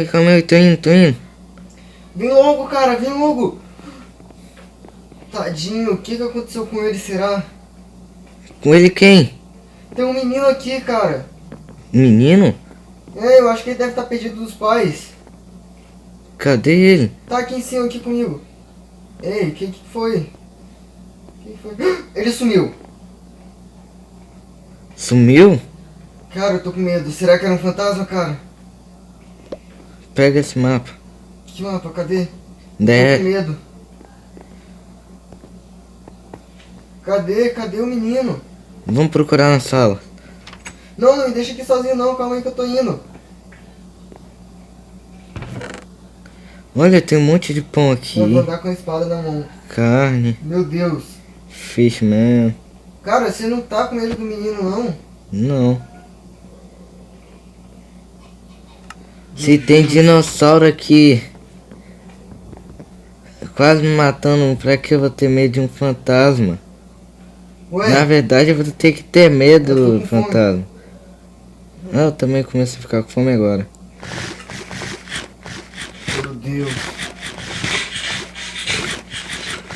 Calma aí, tô indo. Vem logo, cara, vem logo. Tadinho, o que aconteceu com ele, será? Com ele quem? Tem um menino aqui, cara. Menino? É, eu acho que ele deve estar perdido dos pais. Cadê ele? Tá aqui em cima, aqui comigo. Ei, o que foi? Que foi? Ele sumiu. Sumiu? Cara, eu tô com medo. Será que era um fantasma, cara? Pega esse mapa. Que mapa? Cadê? Tô com De... medo. Cadê o menino? Vamos procurar na sala. Não, não me deixa aqui sozinho não. Calma aí que eu tô indo. Olha, tem um monte de pão aqui. Eu vou andar com a espada na mão. Carne. Meu Deus. Fishman. Cara, você não tá com medo do menino, não? Não. Se tem dinossauro aqui quase me matando, pra que eu vou ter medo de um fantasma? Ué? Na verdade eu vou ter que ter medo Eu tô do com fome. fantasma. Eu também começo a ficar com fome agora. Meu Deus.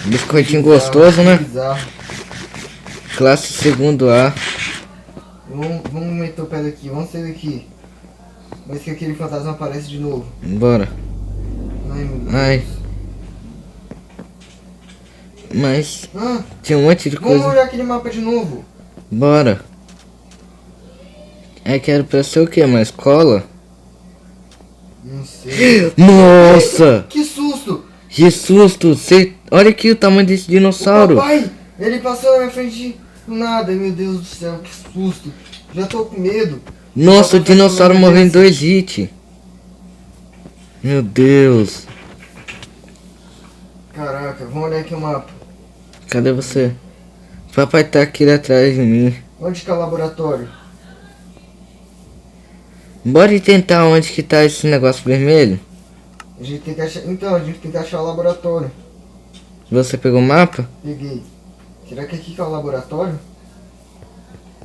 Biscoitinho Bizarro, gostoso, né? Bizarro. Classe segundo A. Vamos meter o pé daqui, vamos sair daqui. Mas que aquele fantasma aparece de novo. Bora. Ai, meu Deus. Ai. Mas Ah, tinha um monte de vamos coisa. olhar aquele mapa de novo. Bora. É que era pra ser o quê? Uma escola? Não sei. Nossa! Que susto! Que susto! Olha aqui o tamanho desse dinossauro. Papai! Ele passou na minha frente do nada. Meu Deus do céu, que susto. Já tô com medo. Nossa, o Papai, dinossauro tá com morreu em medo 2 hits. Meu Deus. Caraca, vamos olhar aqui o mapa. Cadê você? Papai tá aqui atrás de mim. Onde que é o laboratório? Bora tentar onde que tá esse negócio vermelho. A gente tem que achar. Então, a gente tem que achar o laboratório. Você pegou o mapa? Peguei. Será que aqui que é o laboratório?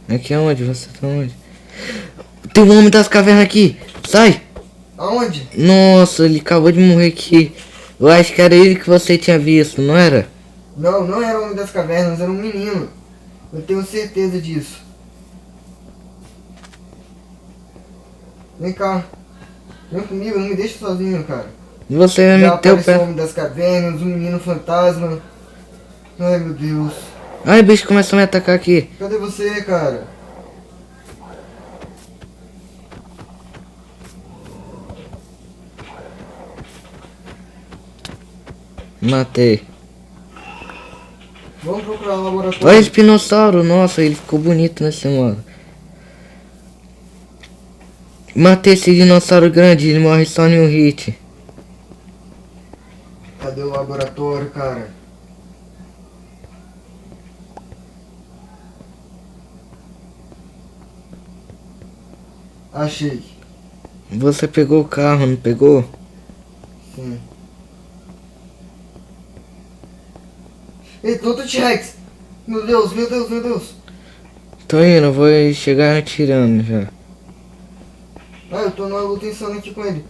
Aqui é onde? Você tá onde? Tem um homem das cavernas aqui. Sai! Aonde? Nossa, ele acabou de morrer aqui. Eu acho que era ele que você tinha visto, não era? Não, não era o homem das cavernas, era um menino. Eu tenho certeza disso. Vem cá. Vem comigo, não me deixa sozinho, cara. Você vai Já meter o apareceu o pé. homem das cavernas, um menino fantasma. Ai, meu Deus. Ai, o bicho começou a me atacar aqui. Cadê você, cara? Matei. Vamos procurar o laboratório. Olha esse espinossauro. Nossa, ele ficou bonito nesse modo. Matei esse dinossauro grande, ele morre só em um hit. Cadê o laboratório, cara? Achei. Você pegou o carro, não pegou? Sim. Ei, outro T-Rex! Meu Deus, meu Deus, meu Deus! Tô indo, vou chegar atirando já. Ai, eu tô numa luta insana aqui com ele.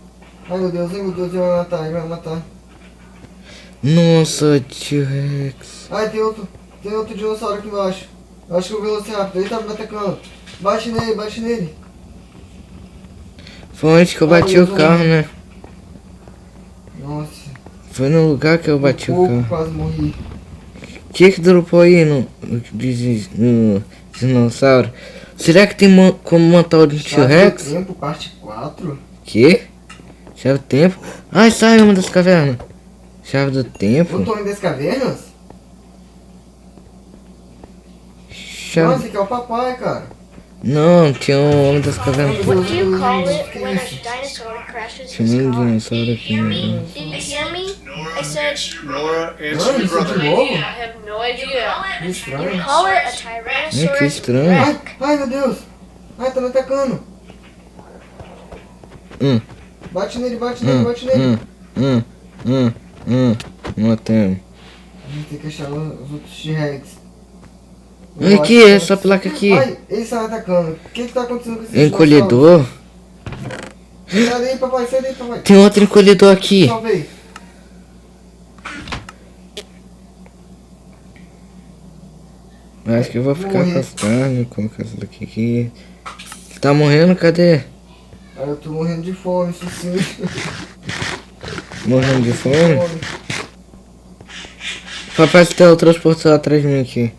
Ai, meu Deus, ele vai matar, ele vai matar. Nossa, T-Rex. Ai, tem outro dinossauro aqui embaixo. Eu acho que é o Velociraptor, ele tá me atacando. Bate nele, bate nele. Foi onde que eu bati Ai, o carro, né? Nossa, Foi no lugar que eu bati o pouco, carro. quase morri. O que dropou aí no dinossauro? Será que tem como montar o Chave do T-Rex? Tempo, parte 4? Que? Chave do tempo? Ai, sai uma das cavernas. Chave do tempo? O Tony das Cavernas? Chave... Nossa, esse aqui é o papai, cara. Não, tinha um homem das cavernas. Meu What do you call Deus, it que when a isso? dinosaur crashes Tinha his um car? dinossauro aqui, né? Did you hear me? I said, Nora, answer Mano, your isso é de brother. novo? I have no idea. Que estranho. Call it a Que Tyrannosaurus estranho. Rex. Ai, meu Deus. Ai, tá me atacando. Bate nele, bate nele, bate nele. Matamos. A gente tem que achar os outros T-Rex. Olha aqui, essa placa aqui. Ai, ele está me atacando. O que tá acontecendo com esse Encolhedor. Sai daí, papai, sai daí, papai. Tem outro encolhedor aqui. Salvei. Acho que eu vou ficar Morri. com as carnes, colocar essa daqui aqui. Você tá morrendo? Cadê? Ah, eu tô morrendo de fome, isso sim. Morrendo de fome? Papai, se tem o transportador atrás de mim aqui.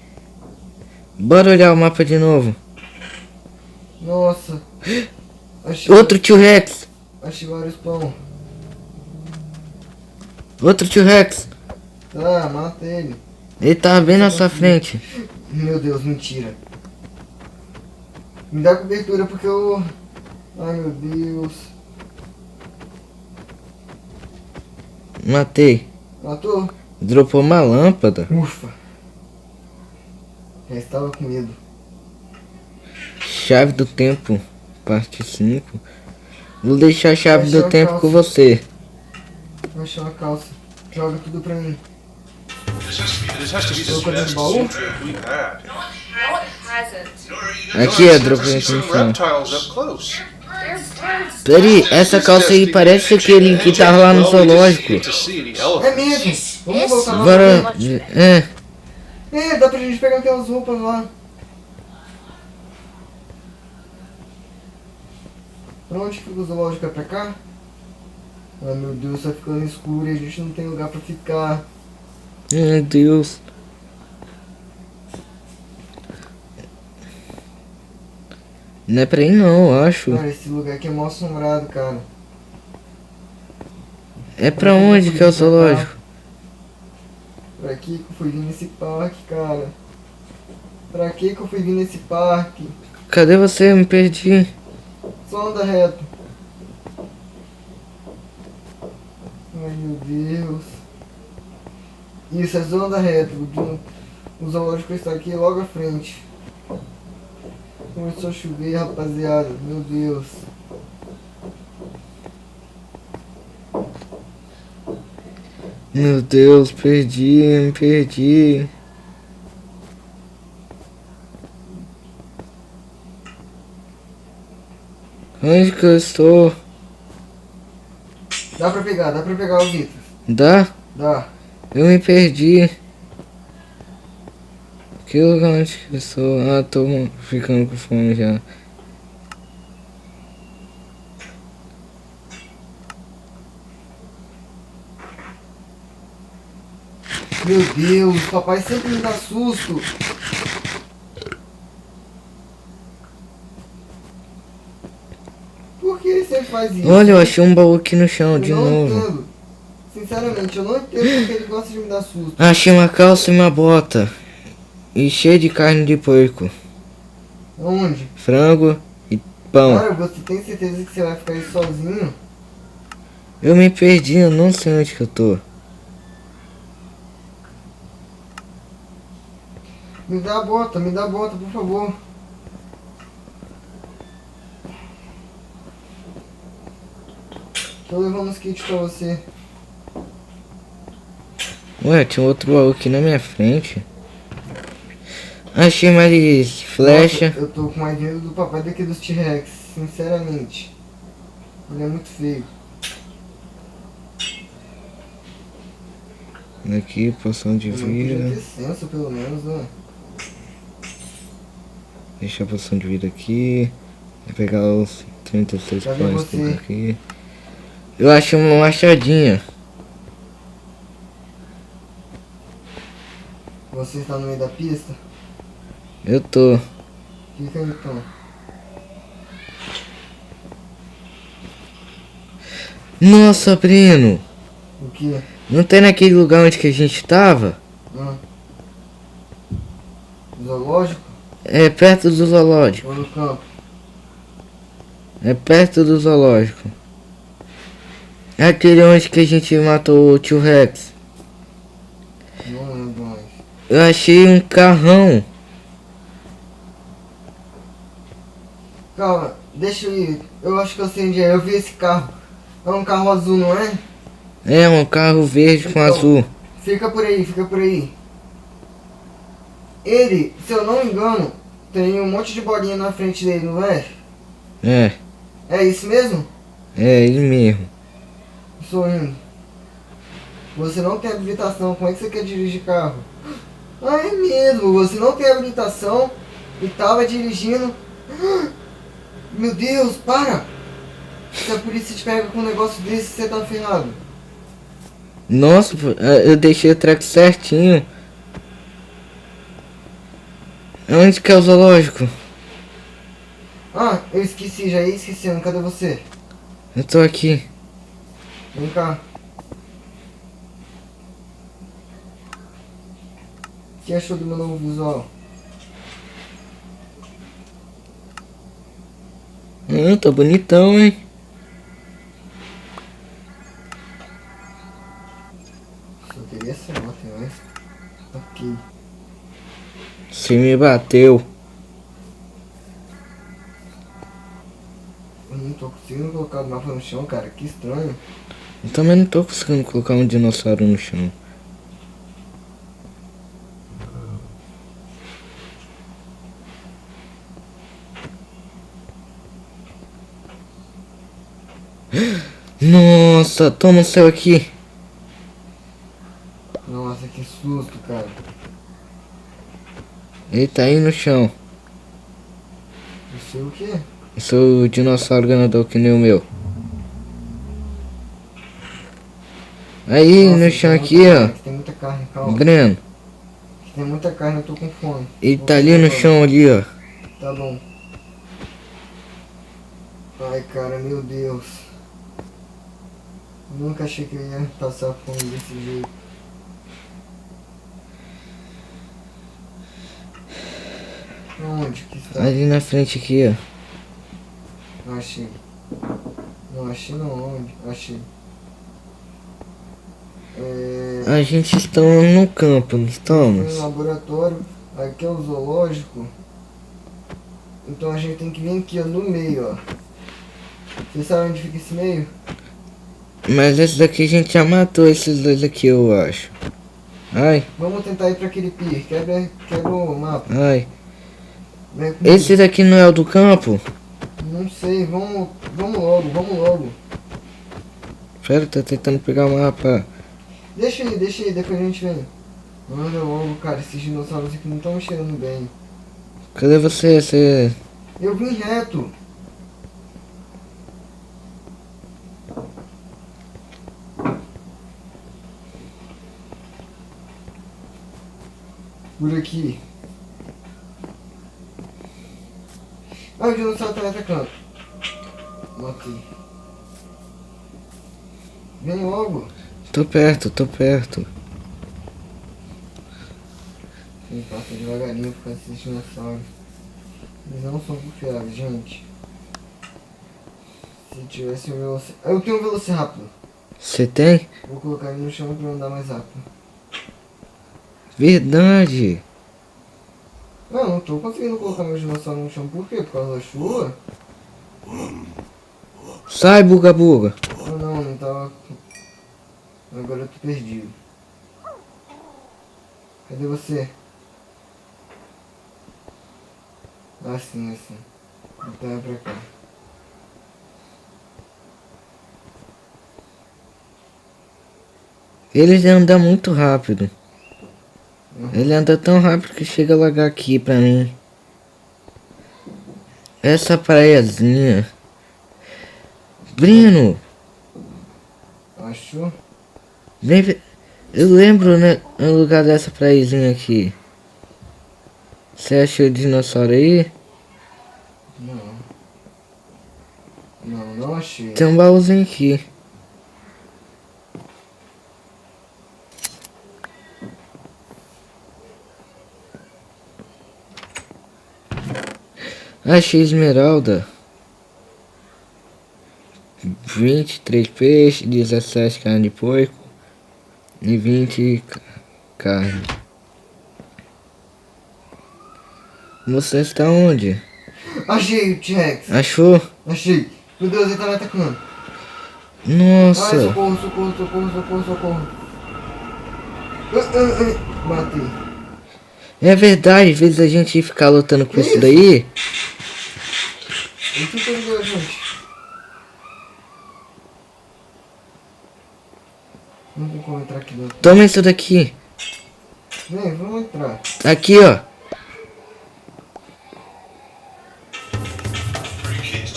Bora olhar o mapa de novo. Nossa. Achei, Outro T-Rex. achei vários pão. Outro T-Rex. Tá, mata ele. Ele tava bem na sua frente. Meu Deus, mentira. Me dá cobertura porque eu... Ai, meu Deus. Matei. Matou? Dropou uma lâmpada. Ufa. Já estava com medo. Chave do tempo. Parte 5. Vou deixar a chave Deixa do a tempo calça. com você. Vou achar uma calça. Joga tudo pra mim. This has to be the Colocou dentro best do baú? trip we've had. No, it hasn't. Aqui You'll é have to droga see aqui some no chão. reptiles up close. They're birds. Peraí, essa calça aí parece aquele que tava lá no Well, we just zoológico. get to see the É elephants. mesmo. Vamos voltar lá. Bora. É. É, dá pra gente pegar aquelas roupas lá. Pra onde fica o zoológico? É pra cá? Ai meu Deus, tá ficando escuro e a gente não tem lugar pra ficar. Meu Deus. Não é pra ir não, eu acho. Cara, esse lugar aqui é mal assombrado, cara. É pra onde que é o zoológico? Pra que eu fui vir nesse parque, cara? Pra que eu fui vir nesse parque? Cadê você? Eu me perdi. Só anda reto. Ai meu Deus. Isso, é só anda reto. O zoológico está aqui logo à frente. Começou a chover, rapaziada. Meu Deus. Meu Deus, perdi, me perdi. Onde que eu estou? Dá pra pegar o Vitor. Dá? Dá. Eu me perdi. Que lugar onde que eu estou? Ah, tô ficando com fome já. Meu Deus, papai sempre me dá susto. Por que ele sempre faz isso? Olha, eu achei um baú aqui no chão Eu de não novo. entendo. Sinceramente, eu não entendo porque ele gosta de me dar susto. Achei uma calça e uma bota. E cheio de carne de porco. Onde? Frango e pão. Cara, você tem certeza que você vai ficar aí sozinho? Eu me perdi, eu não sei onde que eu tô. Me dá a bota, por favor. Tô levando os kits pra você. Ué, tinha outro baú aqui na minha frente. Achei mais flecha. Nossa, eu tô com mais medo do papai do que dos T-Rex, sinceramente. Ele é muito feio. Aqui, poção de Ele podia vida. ter senso, pelo menos, né? Deixa a poção de vida aqui. Vou pegar os 36 Cadê pães você? aqui. Eu achei uma machadinha. Você está no meio da pista? Eu tô. Fica aí, então. Nossa, Breno. O que? Não tem naquele lugar onde que a gente tava? Zoológico É perto do zoológico. ou no campo? É perto do zoológico. É aquele onde que a gente matou o tio Rex. Não lembro mais. Eu achei um carrão. Calma, deixa eu ir. Eu acho que eu sei onde é. Eu vi esse carro. É um carro azul, não é? É um carro verde com Então, azul. Fica por aí, fica por aí. Ele, se eu não me engano, tem um monte de bolinha na frente dele, não é? É, É isso mesmo? É, ele mesmo. Estou indo. Você não tem habilitação, como é que você quer dirigir carro? Ah, é mesmo, você não tem habilitação e tava dirigindo. Meu Deus, para! Se a polícia te pega com um negócio desse, você tá ferrado. Nossa, pô, eu deixei o treco certinho. Onde que é o zoológico? Ah, eu esqueci, já ia esquecendo, cadê você? Eu tô aqui. Vem cá. O que achou do meu novo visual? Tá bonitão, hein? Só queria ser ontem, mas... Ok. Você me bateu. Eu não tô conseguindo colocar o mapa no chão, cara, que estranho. Eu também não tô conseguindo colocar um dinossauro no chão. Nossa, toma o céu aqui. Nossa, que susto, cara. Ele tá aí no chão. Não sei o que. Eu sou o dinossauro ganador que nem o meu. Aí Nossa, no tem chão muita aqui, carne, ó. aqui tem muita carne, calma. Breno, Aqui tem muita carne, eu tô com fome. ele Vou tá ali comer no logo. chão ali, ó. Tá bom. Ai, cara, meu Deus. Nunca achei que eu ia passar fome desse jeito. Onde que está? Ali na frente aqui, ó. Não achei. Não achei não, onde? Achei. A gente está no campo, não Tem um estamos? laboratório, aqui é o zoológico. Então a gente tem que vir aqui, ó, no meio, ó. Você sabe onde fica esse meio? Mas esse daqui a gente já matou esses dois aqui, eu acho. Ai, Vamos tentar ir pra aquele pier. Quebra o mapa. ai. Vem comigo. Esse daqui não é o do campo? Não sei, vamos logo, vamos logo. Pera, tô tentando pegar o mapa. Deixa aí, depois a gente vem. Anda logo, cara, esses dinossauros aqui não estão me cheirando bem. Cadê você? Você... Eu vim reto. Por aqui. Ah, o dinossauro tá me atacando. Matei. Vem logo. Tô perto, tô perto. Vem, passa devagarinho por causa desses dinossauros. Eles não são confiáveis, gente. Se tivesse um velociraptor... Ah, eu tenho um velociraptor. Você tem? Vou colocar ele no chão pra andar mais rápido. Verdade. Não tô conseguindo colocar meu dinossauro no chão. Por quê? Por causa da chuva? Sai, buga buga. Ah não tava... Agora eu tô perdido. Cadê você? Assim. Então é pra cá. Ele anda muito rápido. Ele anda tão rápido que chega a lagar aqui pra mim. Essa praiazinha. Brino, Achou? vem ver. Eu lembro, né, o lugar dessa praiazinha aqui. Você achou o dinossauro aí? Não achei. Tem um baúzinho aqui. Achei esmeralda. 23 peixes, 17 carne de porco e 20 carne. Você está onde? Achei o T-Rex. Achou? Achei. Meu Deus, ele tá me atacando. Ai, Nossa. socorro. Matei. É verdade, às vezes a gente ficar lutando com Que isso isso? daí. Ele tentou ajudar a gente. Não tem como entrar aqui dentro. Toma isso daqui. Vem, vamos entrar. Aqui, ó.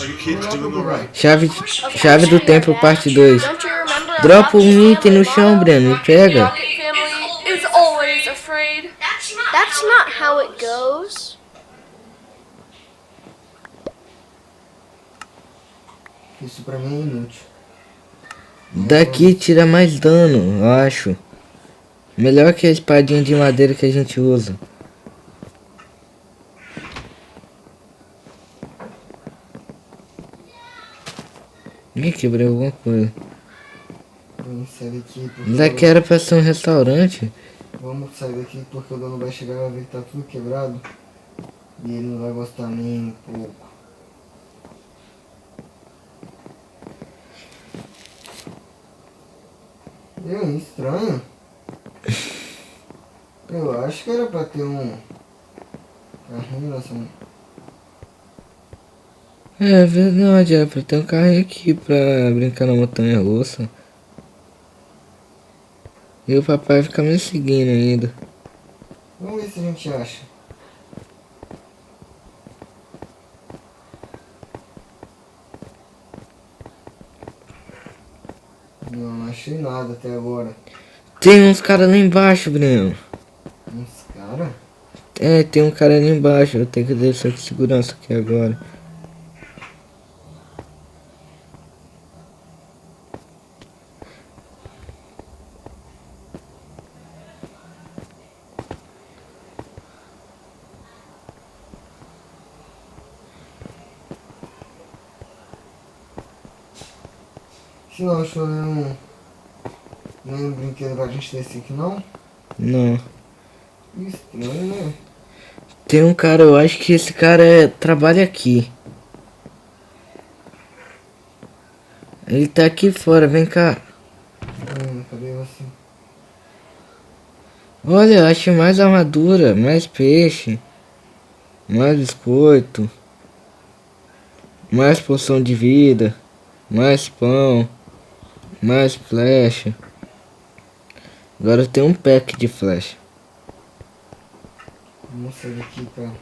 Are you kids doing alright? Chave do tempo, parte 2. Don't you remember Dropa about um the item no chão, Breno. E The pega. Rocket family is always afraid. That's not how it goes. Isso pra mim é inútil. Daqui tira mais dano, eu acho. Melhor que a espadinha de madeira que a gente usa. Ih, quebrei alguma coisa. Vamos sair daqui porque... Daqui era pra ser um restaurante. Vamos sair daqui porque o dono vai chegar e vai ver que tá tudo quebrado. E ele não vai gostar nem um pouco. Estranho. Eu acho que era pra ter um carrinho assim. É verdade, era pra ter um carrinho aqui pra brincar na montanha russa. E o papai fica me seguindo ainda. Vamos ver se a gente acha. Não achei nada até agora. Tem uns caras lá embaixo, Breno. Uns cara? É, tem um cara ali embaixo. Eu tenho que descer com segurança aqui agora. Se não achou nenhum brinquedo pra gente descer aqui não? Não. Estranho, né? Tem um cara, eu acho que esse cara trabalha aqui. Ele tá aqui fora, vem cá. Cadê você? Olha, eu achei mais armadura, mais peixe, mais biscoito, mais poção de vida, mais pão, mais flecha. Agora tem um pack de flecha. Vamos sair daqui, cara.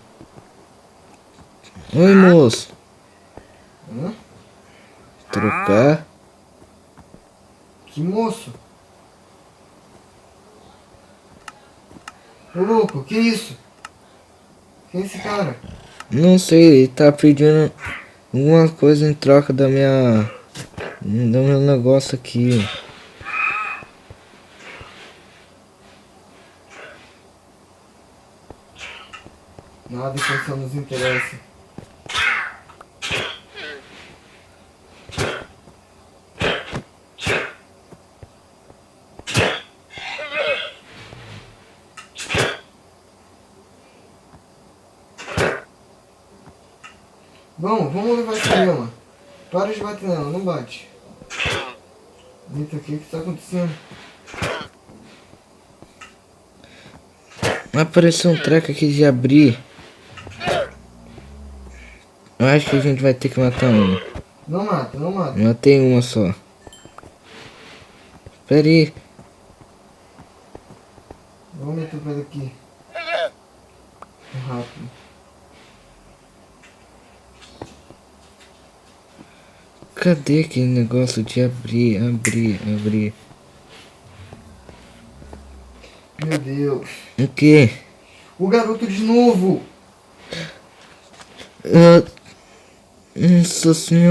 Oi, moço. Hã? Trocar? Que moço? Ô louco, que isso? Quem é esse cara? Não sei, ele tá pedindo alguma coisa em troca da minha... do meu negócio aqui. Nada que isso nos interessa. Vamos levar essa grama. Para de bater nela, não bate. Eita, o que tá acontecendo? Apareceu um treco aqui de abrir. Eu acho que a gente vai ter que matar uma. Não mata, não mata. Matei uma só. Pera aí. Vamos meter o pé daqui. Rápido. Cadê aquele negócio de abrir? Meu Deus. O quê? O garoto de novo. Nossa senhora.